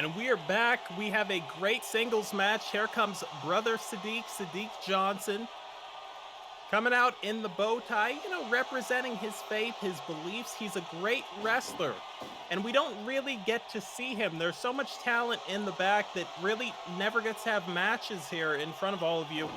And we are back. We have a great singles match. Here comes brother Shadiq Johnson, coming out in the bow tie, representing his faith, his beliefs. He's a great wrestler, and we don't really get to see him. There's so much talent in the back that really never gets to have matches here in front of all of you.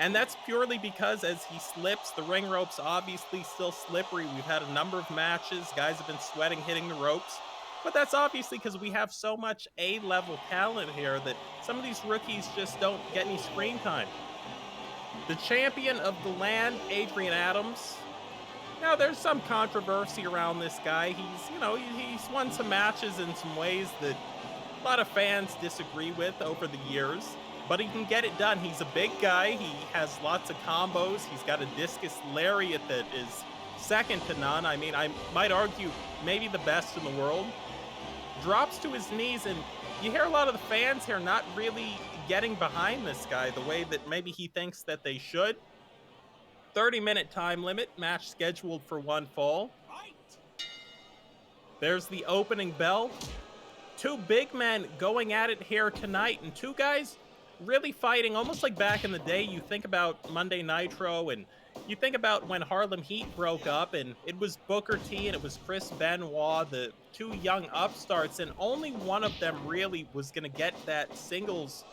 And that's purely because as he slips, the ring rope's obviously still slippery. We've had a number of matches. Guys have been sweating, hitting the ropes. But that's obviously because we have so much A-level talent here that some of these rookies just don't get any screen time. The champion of the land, Adrian Adams. Now, there's some controversy around this guy. He's won some matches in some ways that a lot of fans disagree with over the years, but he can get it done. He's a big guy. He has lots of combos. He's got a discus lariat that is second to none. I mean, I might argue maybe the best in the world. Drops to his knees, and you hear a lot of the fans here not really getting behind this guy the way that maybe he thinks that they should. 30-minute time limit, match scheduled for one fall. There's the opening bell. Two big men going at it here tonight, and two guys really fighting almost like back in the day. You think about Monday Nitro, and you think about when Harlem Heat broke up, and it was Booker T and it was Chris Benoit, the two young upstarts, and only one of them really was going to get that singles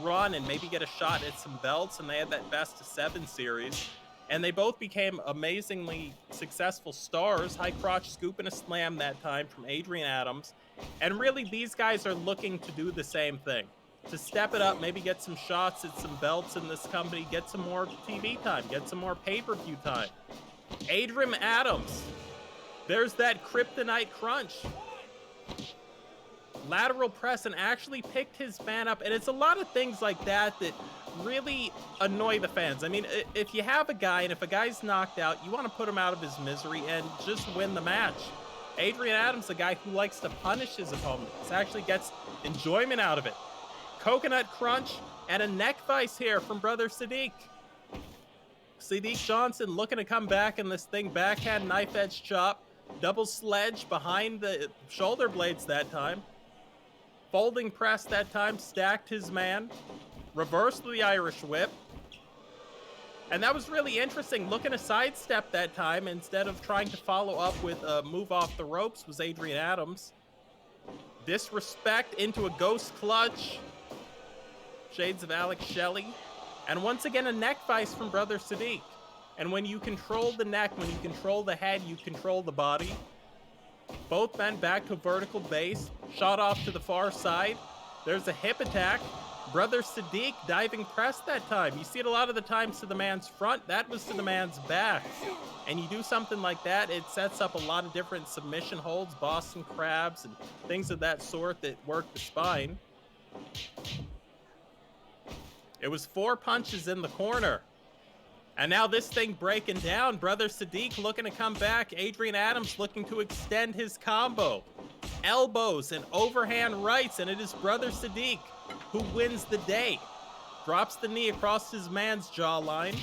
run and maybe get a shot at some belts, and they had that best of 7 series. And they both became amazingly successful stars. High crotch scoop and a slam that time from Adrian Adams. And really, these guys are looking to do the same thing. To step it up, maybe get some shots at some belts in this company, get some more TV time, get some more pay-per-view time. Adrian Adams. There's that kryptonite crunch. Lateral press, and actually picked his man up. And it's a lot of things like that that really annoy the fans. I mean, if you have a guy, and if a guy's knocked out, you want to put him out of his misery and just win the match. Adrian Adams, a guy who likes to punish his opponents, actually gets enjoyment out of it. Coconut crunch and a neck vice here from brother Shadiq. Shadiq Johnson looking to come back in this thing. Backhand knife edge chop. Double sledge behind the shoulder blades that time. Folding press that time. Stacked his man. Reversed the Irish whip. And that was really interesting. Looking to sidestep that time instead of trying to follow up with a move off the ropes was Adrian Adams. Disrespect into a ghost clutch. Shades of Alex Shelley. And once again, a neck vice from brother Shadiq. And when you control the neck, when you control the head, you control the body. Both men back to vertical base. Shot off to the far side. There's a hip attack. Brother Shadiq diving press that time. You see it a lot of the times to the man's front. That was to the man's back. And you do something like that, it sets up a lot of different submission holds, Boston crabs, and things of that sort that work the spine. It was 4 punches in the corner. And now this thing breaking down. Brother Shadiq looking to come back. Adrian Adams looking to extend his combo. Elbows and overhand rights, and it is brother Shadiq who wins the day. Drops the knee across his man's jawline.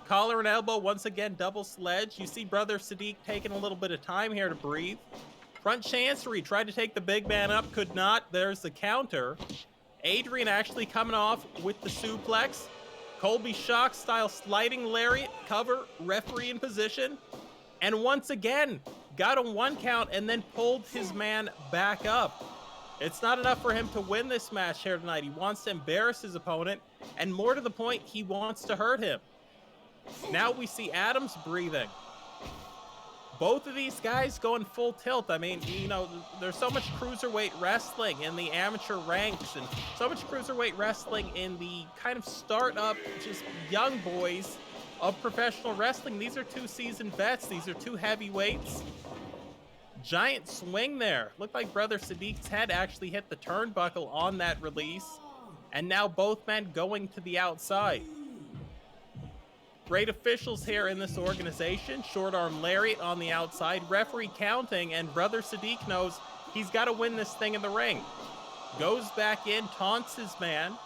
Collar and elbow, once again, double sledge. You see brother Shadiq taking a little bit of time here to breathe. Front chancery, tried to take the big man up, could not. There's the counter. Adrian actually coming off with the suplex. Colby Shock style sliding lariat, cover, referee in position. And once again, got a 1 count and then pulled his man back up. It's not enough for him to win this match here tonight. He wants to embarrass his opponent, and more to the point, he wants to hurt him. Now we see Adams breathing. Both of these guys going full tilt. I mean, there's so much cruiserweight wrestling in the amateur ranks, and so much cruiserweight wrestling in the kind of start-up, just young boys of professional wrestling. These are 2 seasoned vets. These are 2 heavyweights. Giant swing there. Looked like brother Shadiq's head actually hit the turnbuckle on that release. And now both men going to the outside. Great officials here in this organization. Short arm lariat on the outside. Referee counting, and brother Shadiq knows he's got to win this thing in the ring. Goes back in, taunts his man.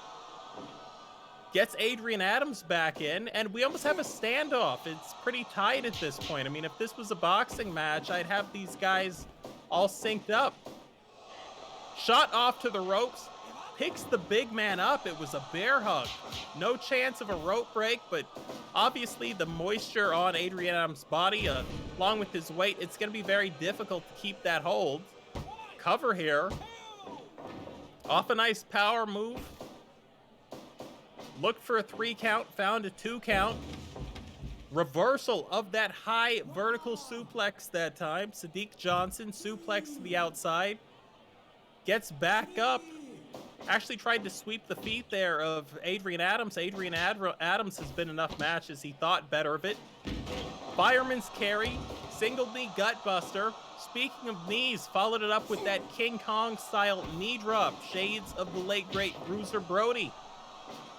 Gets Adrian Adams back in, and we almost have a standoff. It's pretty tight at this point. I mean, if this was a boxing match, I'd have these guys all synced up. Shot off to the ropes, picks the big man up. It was a bear hug. No chance of a rope break, but obviously the moisture on Adrian Adams' body, along with his weight, it's going to be very difficult to keep that hold. Cover here. Off a nice power move. Looked for a 3 count, found a 2 count. Reversal of that high vertical suplex that time. Shadiq Johnson suplex to the outside. Gets back up. Actually tried to sweep the feet there of Adrian Adams. Adrian Adams has been enough matches. He thought better of it. Fireman's carry. Single knee gut buster. Speaking of knees, followed it up with that King Kong style knee drop. Shades of the late great Bruiser Brody.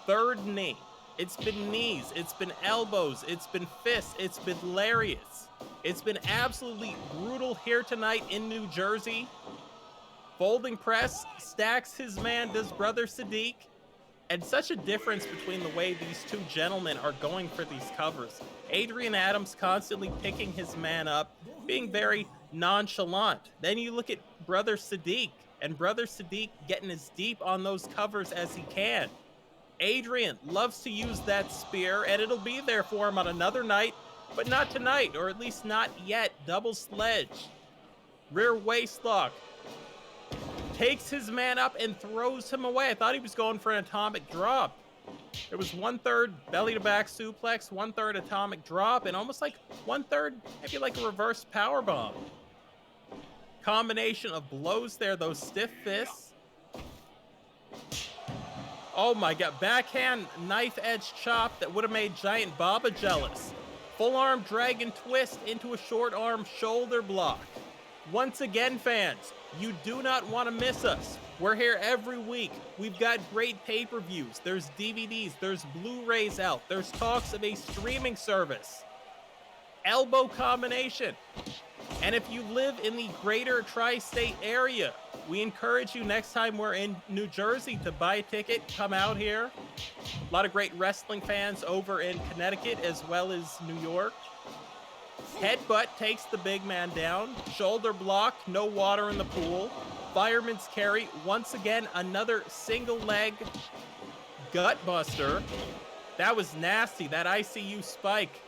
Third knee. It's been knees, it's been elbows, it's been fists, it's been lariats. It's been absolutely brutal here tonight in New Jersey. Folding press, stacks his man, does brother Shadiq. And such a difference between the way these two gentlemen are going for these covers. Adrian Adams constantly picking his man up, being very nonchalant. Then you look at brother Shadiq, and brother Shadiq getting as deep on those covers as he can. Adrian loves to use that spear, and it'll be there for him on another night, but not tonight, or at least not yet. Double sledge. Rear waist lock. Takes his man up and throws him away. I thought he was going for an atomic drop. It was 1/3 belly to back suplex, 1/3 atomic drop, and almost like 1/3, maybe like a reverse power bomb. Combination of blows there, those stiff fists. Oh my God, backhand knife edge chop that would have made Giant Baba jealous. Full arm dragon twist into a short arm shoulder block. Once again, fans, you do not want to miss us. We're here every week. We've got great pay-per-views. There's DVDs, there's Blu-rays out. There's talks of a streaming service. Elbow combination. And if you live in the greater tri-state area, we encourage you next time we're in New Jersey to buy a ticket, come out here. A lot of great wrestling fans over in Connecticut as well as New York. Headbutt takes the big man down. Shoulder block, no water in the pool. Fireman's carry, once again, another single leg gut buster. That was nasty, that ICU spike.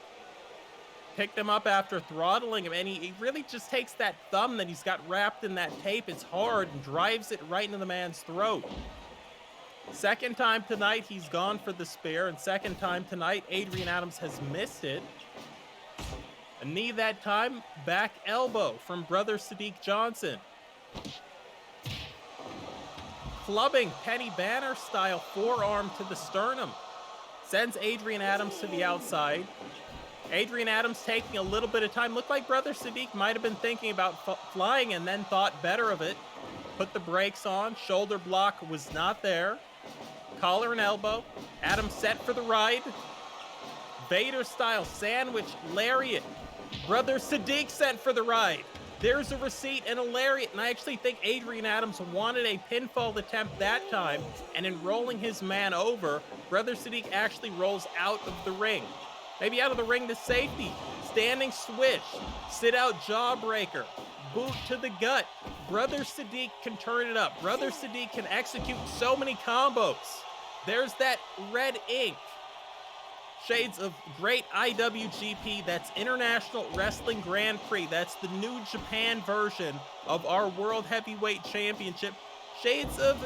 Picked him up after throttling him, and he really just takes that thumb that he's got wrapped in that tape. It's hard and drives it right into the man's throat. Second time tonight, he's gone for the spear, and second time tonight, Adrian Adams has missed it. A knee that time, back elbow from brother Shadiq Johnson. Clubbing Penny Banner style forearm to the sternum. Sends Adrian Adams to the outside. Adrian Adams taking a little bit of time. Looked like brother Shadiq might have been thinking about flying and then thought better of it. Put the brakes on. Shoulder block was not there. Collar and elbow. Adams set for the ride. Vader style sandwich lariat. Brother Shadiq sent for the ride. There's a receipt and a lariat, and I actually think Adrian Adams wanted a pinfall attempt that time, and in rolling his man over, brother Shadiq actually rolls out of the ring. Maybe out of the ring to safety. Standing swish. Sit out jawbreaker. Boot to the gut. Brother Shadiq can turn it up. Brother Shadiq can execute so many combos. There's that red ink. Shades of great IWGP. That's International Wrestling Grand Prix. That's the New Japan version of our World Heavyweight Championship. Shades of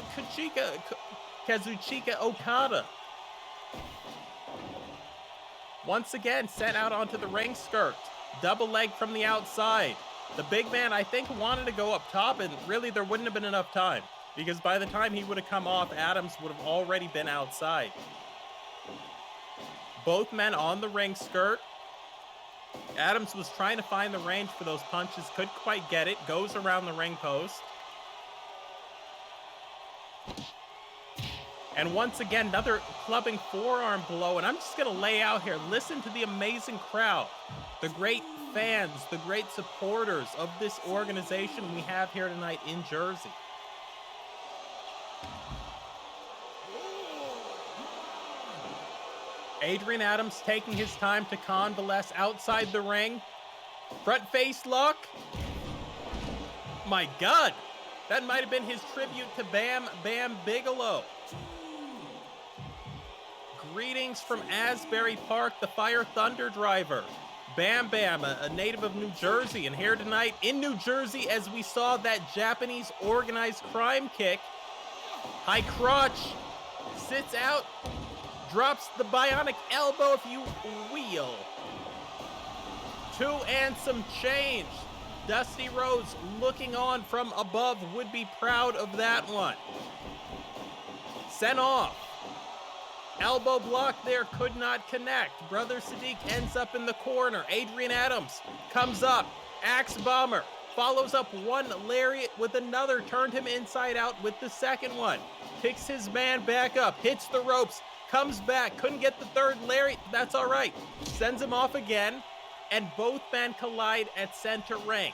Kazuchika Okada. Once again, sent out onto the ring skirt. Double leg from the outside. The big man, I think, wanted to go up top, and really there wouldn't have been enough time, because by the time he would have come off, Adams would have already been outside. Both men on the ring skirt. Adams was trying to find the range for those punches, couldn't quite get it. Goes around the ring post. And once again, another clubbing forearm blow. And I'm just going to lay out here. Listen to the amazing crowd. The great fans, the great supporters of this organization we have here tonight in Jersey. Adrian Adams taking his time to convalesce outside the ring. Front face lock. My God. That might have been his tribute to Bam Bam Bigelow. Greetings from Asbury Park, the Fire Thunder driver. Bam Bam, a native of New Jersey, and here tonight in New Jersey as we saw that Japanese organized crime kick. High crotch, sits out, drops the bionic elbow, if you will. 2 and some change. Dusty Rhodes looking on from above would be proud of that one. Sent off. Elbow block there, could not connect. Brother Shadiq ends up in the corner. Adrian Adams comes up. Axe Bomber follows up one lariat with another. Turned him inside out with the second one. Picks his man back up. Hits the ropes. Comes back. Couldn't get the third lariat. That's all right. Sends him off again. And both men collide at center ring.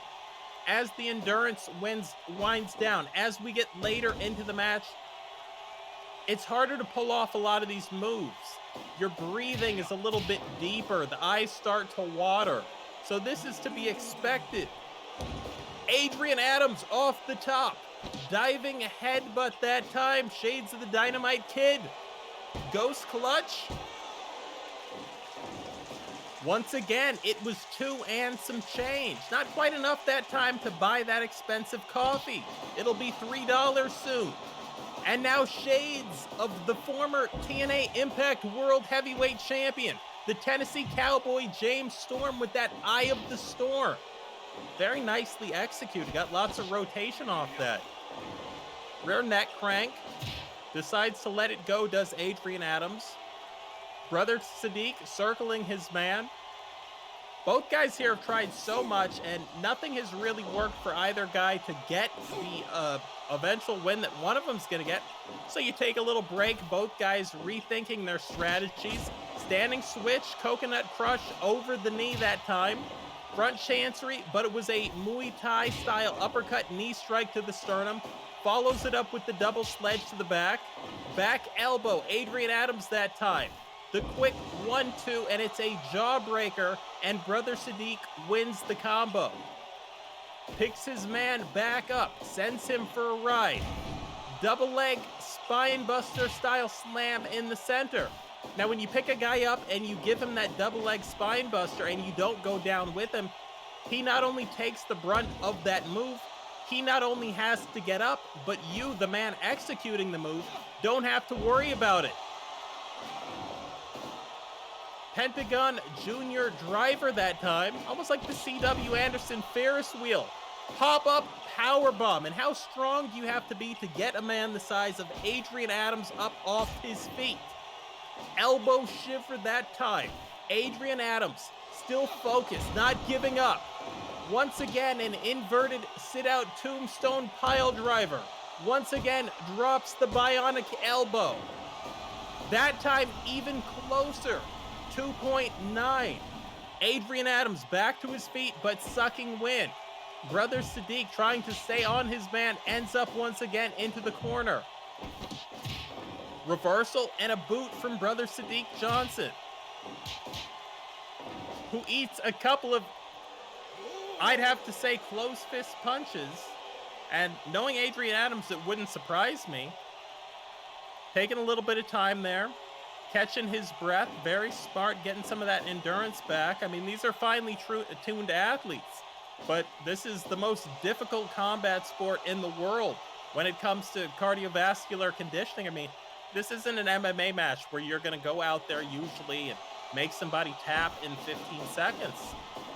As the endurance winds down, as we get later into the match, it's harder to pull off a lot of these moves. Your breathing is a little bit deeper. The eyes start to water. So this is to be expected. Adrian Adams off the top. Diving headbutt that time. Shades of the Dynamite Kid. Ghost clutch. Once again, it was 2 and some change. Not quite enough that time to buy that expensive coffee. It'll be $3 soon. And now shades of the former TNA Impact World Heavyweight Champion, the Tennessee Cowboy James Storm with that Eye of the Storm. Very nicely executed. Got lots of rotation off that. Rear neck crank. Decides to let it go, does Adrian Adams. Brother Shadiq circling his man. Both guys here have tried so much, and nothing has really worked for either guy to get the eventual win that one of them's going to get. So you take a little break, both guys rethinking their strategies. Standing switch, coconut crush over the knee that time. Front chancery, but it was a Muay Thai style uppercut knee strike to the sternum. Follows it up with the double sledge to the back. Back elbow, Adrian Adams that time. The quick 1-2, and it's a jawbreaker, and Brother Shadiq wins the combo. Picks his man back up, sends him for a ride. Double leg spine buster style slam in the center. Now when you pick a guy up and you give him that double leg spine buster and you don't go down with him, he not only takes the brunt of that move, he not only has to get up, but you, the man executing the move, don't have to worry about it. Pentagon Junior driver that time, almost like the C.W. Anderson Ferris wheel. Pop-up powerbomb, and how strong do you have to be to get a man the size of Adrian Adams up off his feet? Elbow shiver that time. Adrian Adams still focused, not giving up. Once again, an inverted sit-out tombstone pile driver. Once again, drops the bionic elbow. That time, even closer. 2.9. Adrian Adams back to his feet, but sucking wind. Brother Shadiq trying to stay on his man, ends up once again into the corner. Reversal and a boot from Brother Shadiq Johnson, who eats a couple of, I'd have to say, close fist punches. And knowing Adrian Adams, it wouldn't surprise me. Taking a little bit of time there. Catching his breath, very smart, getting some of that endurance back. I mean, these are finely tuned athletes, but this is the most difficult combat sport in the world when it comes to cardiovascular conditioning. I mean, this isn't an MMA match where you're going to go out there usually and make somebody tap in 15 seconds.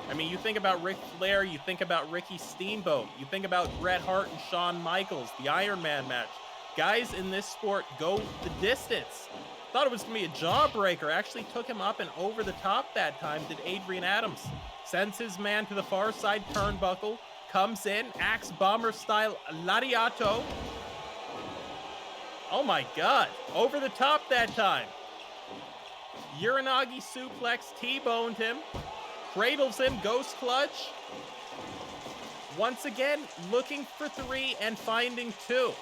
I mean, you think about Ric Flair, you think about Ricky Steamboat, you think about Bret Hart and Shawn Michaels, the Iron Man match. Guys in this sport go the distance. Thought it was going to be a jawbreaker. Actually took him up and over the top that time, did Adrian Adams. Sends his man to the far side turnbuckle. Comes in, axe bomber style lariato. Oh my God. Over the top that time. Uranagi suplex, T-boned him. Cradles him, ghost clutch. Once again, looking for 3 and finding 2.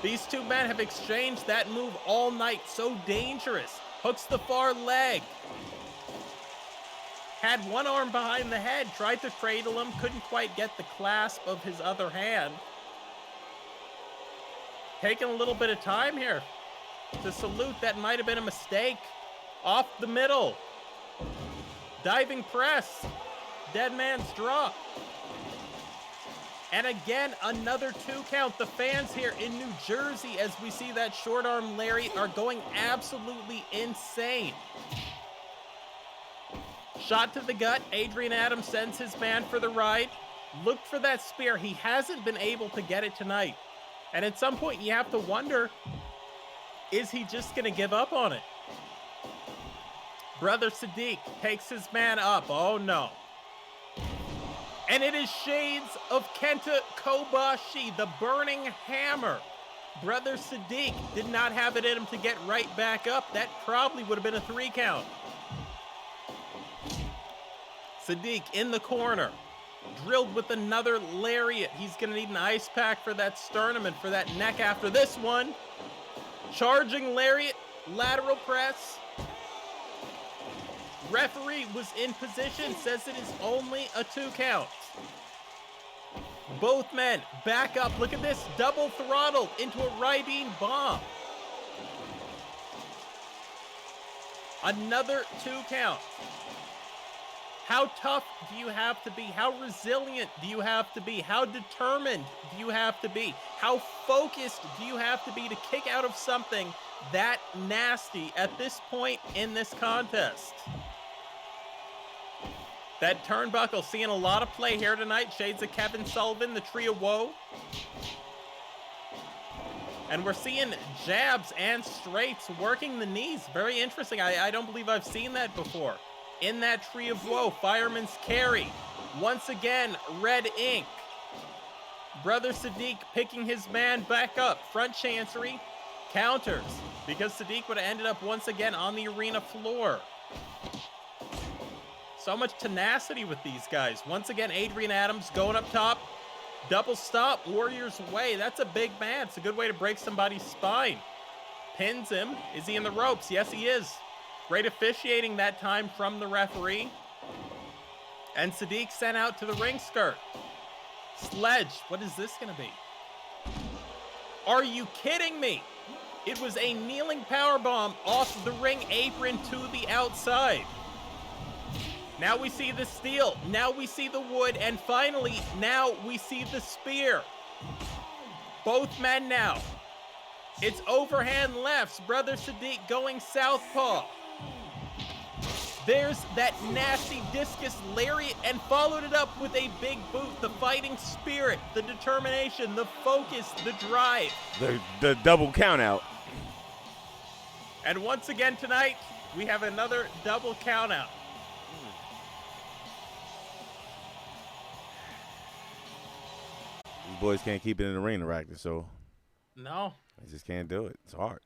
These two men have exchanged that move all night. So dangerous. Hooks the far leg. Had one arm behind the head, tried to cradle him, couldn't quite get the clasp of his other hand. Taking a little bit of time here to salute. That might have been a mistake. Off the middle. Diving press. Dead man's drop. And again, another 2 count. The fans here in New Jersey, as we see that short arm lariat, are going absolutely insane. Shot to the gut. Adrian Adams sends his man for the ride. Looked for that spear. He hasn't been able to get it tonight. And at some point, you have to wonder, is he just going to give up on it? Brother Shadiq takes his man up. Oh, no. And it is shades of Kenta Kobashi, the burning hammer. Brother Shadiq did not have it in him to get right back up. That probably would have been a 3 count. Shadiq in the corner. Drilled with another lariat. He's going to need an ice pack for that sternum and for that neck after this one. Charging lariat, lateral press. Referee was in position, says it is only a 2 count. Both men back up. Look at this, double throttled into a riding bomb. Another 2 count. How tough do you have to be? How resilient do you have to be? How determined do you have to be? How focused do you have to be to kick out of something that nasty at this point in this contest? That turnbuckle seeing a lot of play here tonight. Shades of Kevin Sullivan, the Tree of Woe. And we're seeing jabs and straights working the knees. Very interesting. I don't believe I've seen that before. In that Tree of Woe, fireman's carry. Once again, red ink. Brother Shadiq picking his man back up. Front chancery, counters. Because Shadiq would have ended up once again on the arena floor. So much tenacity with these guys. Once again, Adrian Adams going up top. Double stop, Warrior's Way. That's a big man. It's a good way to break somebody's spine. Pins him. Is he in the ropes? Yes, he is. Great officiating that time from the referee. And Shadiq sent out to the ring skirt. Sledge. What is this going to be? Are you kidding me? It was a kneeling powerbomb off the ring apron to the outside. Now we see the steel. Now we see the wood. And finally, now we see the spear. Both men now. It's overhand lefts. Brother Shadiq going southpaw. There's that nasty discus lariat and followed it up with a big boot. The fighting spirit, the determination, the focus, the drive. The double count out. And once again tonight, we have another double count out. These boys can't keep it in the ring to practice, so no, they just can't do it. It's hard.